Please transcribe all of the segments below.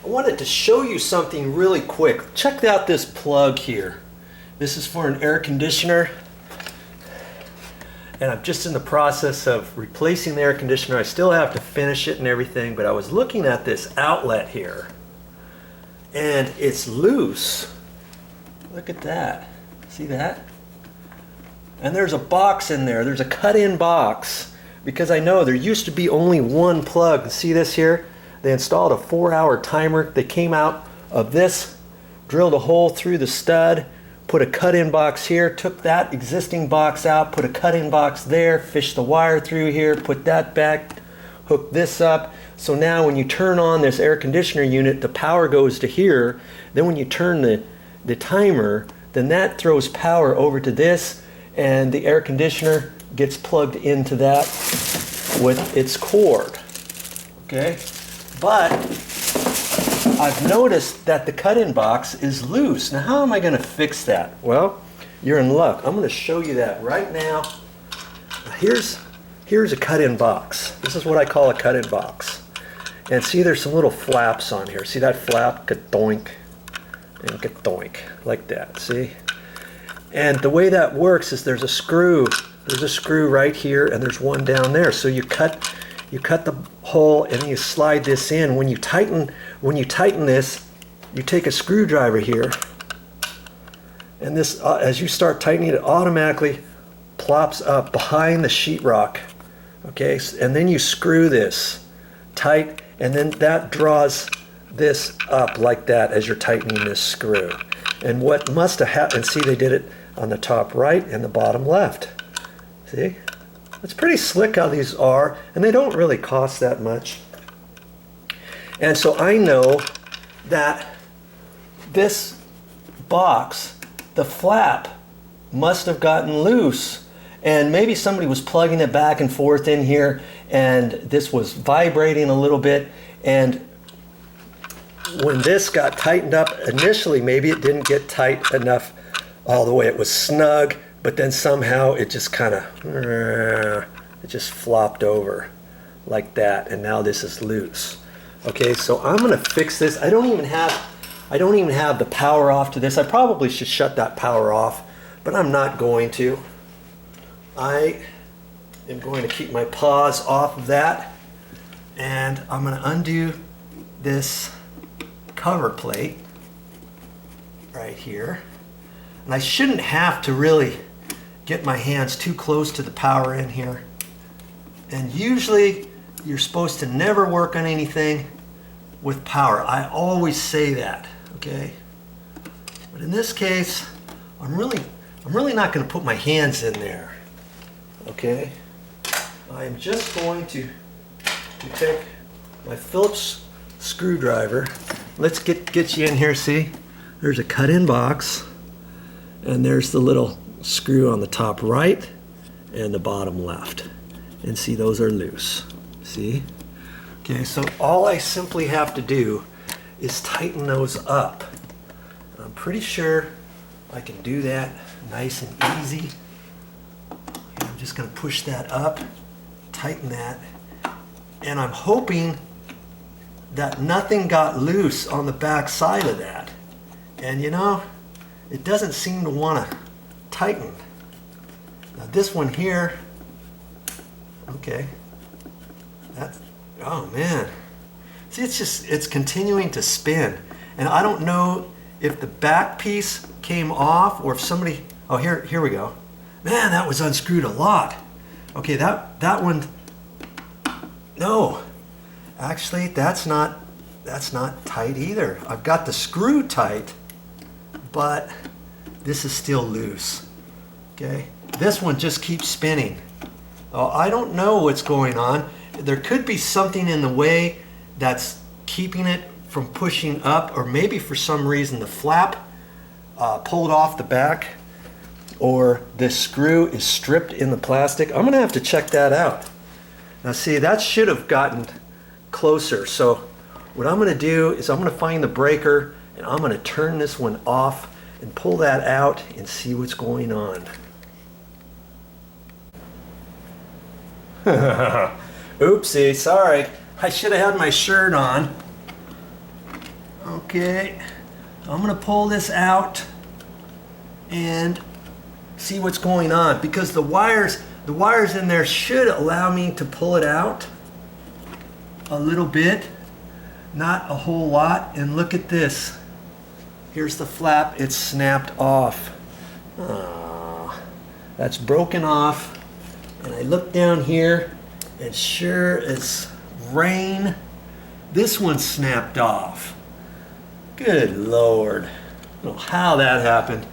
I wanted to show you something really quick. Check out this plug here. This is for an air conditioner. And I'm just in the process of replacing the air conditioner. I still have to finish it and everything, but I was looking at this outlet here. And it's loose. Look at that. See that? And there's a box in there. There's a cut-in box. Because I know there used to be only one plug. See this here? They installed a 4-hour timer. They came out of this, drilled a hole through the stud, put a cut-in box here, took that existing box out, put a cut-in box there, fished the wire through here, put that back, hooked this up. So now when you turn on this air conditioner unit, the power goes to here. Then when you turn the timer, then that throws power over to this, and the air conditioner gets plugged into that with its cord. Okay? But I've noticed that the cut-in box is loose. Now how am I going to fix that? Well, you're in luck. I'm going to show you that right now. Here's a cut-in box. This is what I call a cut-in box. And see, there's some little flaps on here. See that flap? Ka-doink and ka-doink, like that. See? And the way that works is there's a screw. There's a screw right here, and there's one down there. So you cut the hole and you slide this in. When you tighten this, you take a screwdriver here, and this, as you start tightening it, automatically plops up behind the sheetrock. Okay, and then you screw this tight, and then that draws this up like that as you're tightening this screw. And what must have happened, see, they did it on the top right and the bottom left. See? It's pretty slick how these are, and they don't really cost that much. And so I know that this box, the flap, must have gotten loose, and maybe somebody was plugging it back and forth in here, and this was vibrating a little bit, and when this got tightened up initially, maybe it didn't get tight enough all the way. It was snug, but then somehow it just kind of, it just flopped over like that, and now this is loose. Okay, so I'm gonna fix this. I don't even have the power off to this. I probably should shut that power off, but I'm not going to. I am going to keep my paws off of that, and I'm gonna undo this cover plate right here. And I shouldn't have to really get my hands too close to the power in here. And usually you're supposed to never work on anything with power. I always say that, okay? But in this case, I'm really not going to put my hands in there, okay? I'm just going to take my Phillips screwdriver. Let's get you in here. See, there's a cut-in box, and there's the little screw on the top right and the bottom left, and see, those are loose. See? Okay, so all I simply have to do is tighten those up. I'm pretty sure I can do that nice and easy. And I'm just going to push that up, tighten that, and I'm hoping that nothing got loose on the back side of that. And you know, it doesn't seem to want to tighten. Now this one here, okay, that's, oh man. See, it's continuing to spin. And I don't know if the back piece came off or if somebody, oh, here we go. Man, that was unscrewed a lot. Okay, that one, no. Actually, that's not tight either. I've got the screw tight, but this is still loose. Okay, this one just keeps spinning. Oh, I don't know what's going on. There could be something in the way that's keeping it from pushing up, or maybe for some reason the flap pulled off the back, or this screw is stripped in the plastic. I'm gonna have to check that out. Now see, that should have gotten closer. So what I'm going to do is I'm going to find the breaker, and I'm going to turn this one off and pull that out and see what's going on. Oopsie, sorry. I should have had my shirt on. Okay, I'm gonna pull this out and see what's going on, because the wires in there should allow me to pull it out a little bit, not a whole lot. And look at this. Here's the flap, it's snapped off. That's broken off. And I look down here, and sure as rain, this one's snapped off. Good Lord. I don't know how that happened.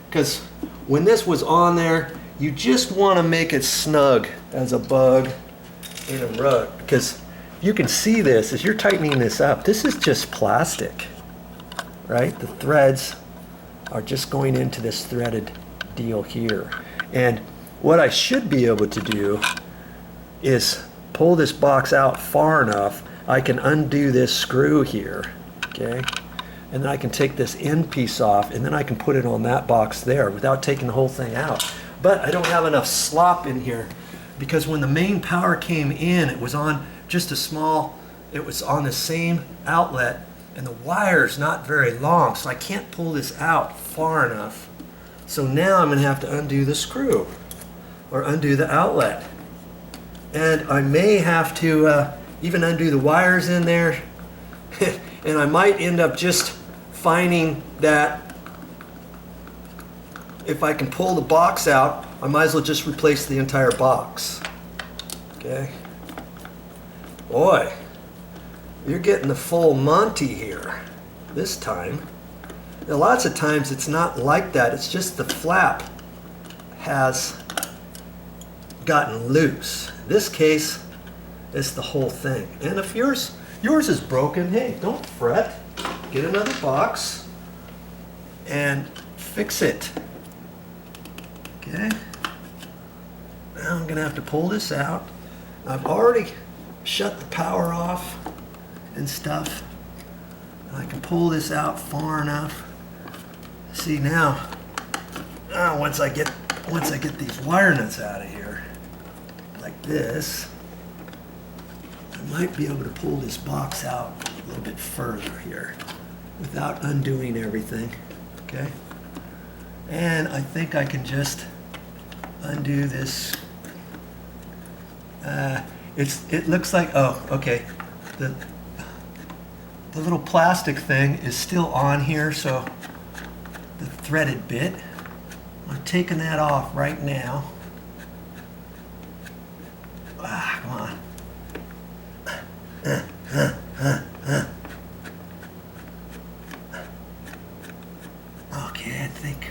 Because when this was on there, you just want to make it snug as a bug in a rug. Because you can see this as you're tightening this up. This is just plastic, right? The threads are just going into this threaded deal here. And what I should be able to do is pull this box out far enough, I can undo this screw here, okay? And then I can take this end piece off, and then I can put it on that box there without taking the whole thing out. But I don't have enough slop in here, because when the main power came in, it was on just a small, it was on the same outlet, and the wire's not very long, so I can't pull this out far enough. So now I'm gonna have to undo the screw, or undo the outlet. And I may have to even undo the wires in there, and I might end up just finding that if I can pull the box out, I might as well just replace the entire box. Okay. Boy, you're getting the full Monty here this time. Now, lots of times it's not like that. It's just the flap has gotten loose. In this case, it's the whole thing. And if yours is broken, hey, don't fret. Get another box and fix it. Okay. Now I'm gonna have to pull this out. I've already shut the power off and stuff. I can pull this out far enough. See now, once I get these wire nuts out of here, like this, I might be able to pull this box out a little bit further here without undoing everything, okay? And I think I can just undo this. It looks like, oh, okay. The little plastic thing is still on here, so the threaded bit, I'm taking that off right now. Come on. Okay, I think,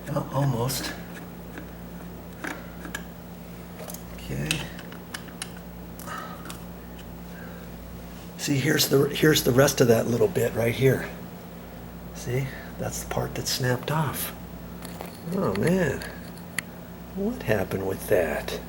well, almost. Okay. See, here's the rest of that little bit right here. See, that's the part that snapped off. Oh man, what happened with that?